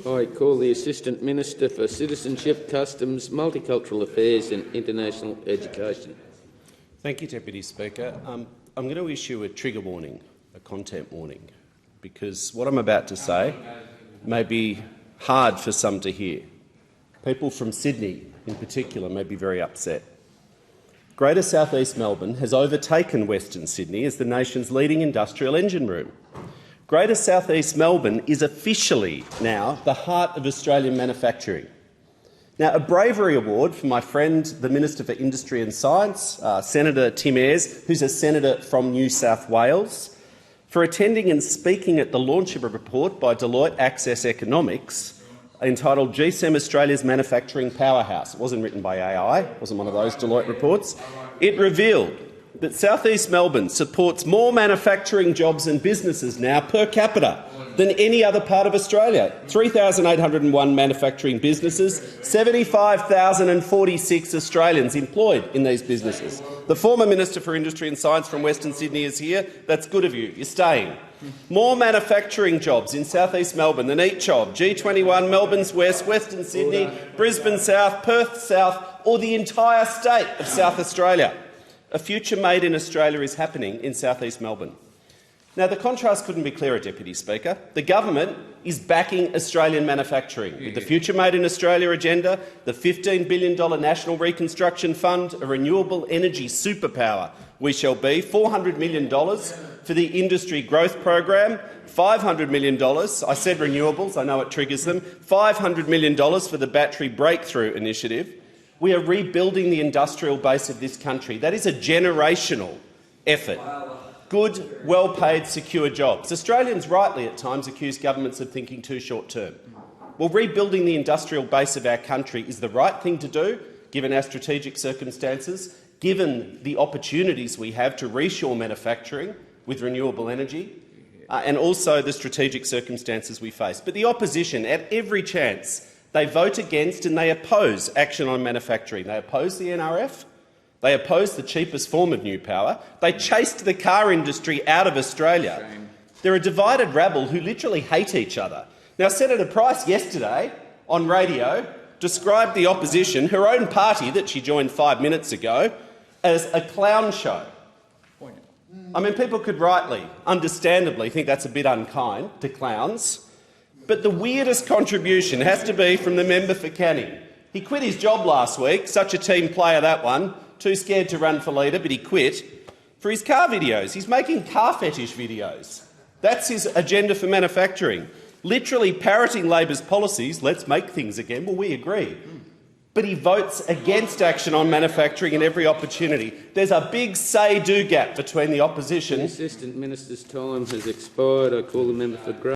I call the Assistant Minister for Citizenship, Customs, Multicultural Affairs and International Education. Thank you, Deputy Speaker. I'm going to issue a trigger warning, a content warning, because what I'm about to say may be hard for some to hear. People from Sydney, in particular, may be very upset. Greater South East Melbourne has overtaken Western Sydney as the nation's leading industrial engine room. Greater South East Melbourne is officially now the heart of Australian manufacturing. Now, a bravery award for my friend, the Minister for Industry and Science, Senator Tim Ayres, who's a senator from New South Wales, for attending and speaking at the launch of a report by Deloitte Access Economics entitled GSEM Australia's Manufacturing Powerhouse. It wasn't written by AI, it wasn't one of those Deloitte reports. It revealed that South East Melbourne supports more manufacturing jobs and businesses now per capita than any other part of Australia. 3,801 manufacturing businesses, 75,046 Australians employed in these businesses. The former Minister for Industry and Science from Western Sydney is here. That's good of you. You're staying. More manufacturing jobs in South East Melbourne than each of G21, Melbourne's West, Western Sydney, Brisbane South, Perth South, or the entire state of South Australia. A future made in Australia is happening in South East Melbourne. Now, the contrast couldn't be clearer, Deputy Speaker. The government is backing Australian manufacturing with the Future Made in Australia agenda, the $15 billion National Reconstruction Fund, a renewable energy superpower we shall be, $400 million for the Industry Growth Program, $500 million, I said renewables, I know it triggers them, $500 million for the Battery Breakthrough Initiative. We are rebuilding the industrial base of this country. That is a generational effort. Good, well-paid, secure jobs. Australians rightly at times accuse governments of thinking too short-term. Well, rebuilding the industrial base of our country is the right thing to do, given our strategic circumstances, given the opportunities we have to reshore manufacturing with renewable energy, and also the strategic circumstances we face. But the opposition, at every chance, they vote against and they oppose action on manufacturing. They oppose the NRF. They oppose the cheapest form of new power. They chased the car industry out of Australia. They're a divided rabble who literally hate each other. Now, Senator Price yesterday on radio described the opposition, her own party that she joined 5 minutes ago, as a clown show. I mean, people could rightly, understandably, think that's a bit unkind to clowns. But the weirdest contribution has to be from the member for Canning. He quit his job last week, such a team player that one, too scared to run for leader, but he quit, for his car videos. He's making car fetish videos. That's his agenda for manufacturing. Literally parroting Labor's policies, let's make things again. Well, we agree. But he votes against action on manufacturing in every opportunity. There's a big say-do gap between the opposition. The Assistant Minister's time has expired. I call the member for Grey.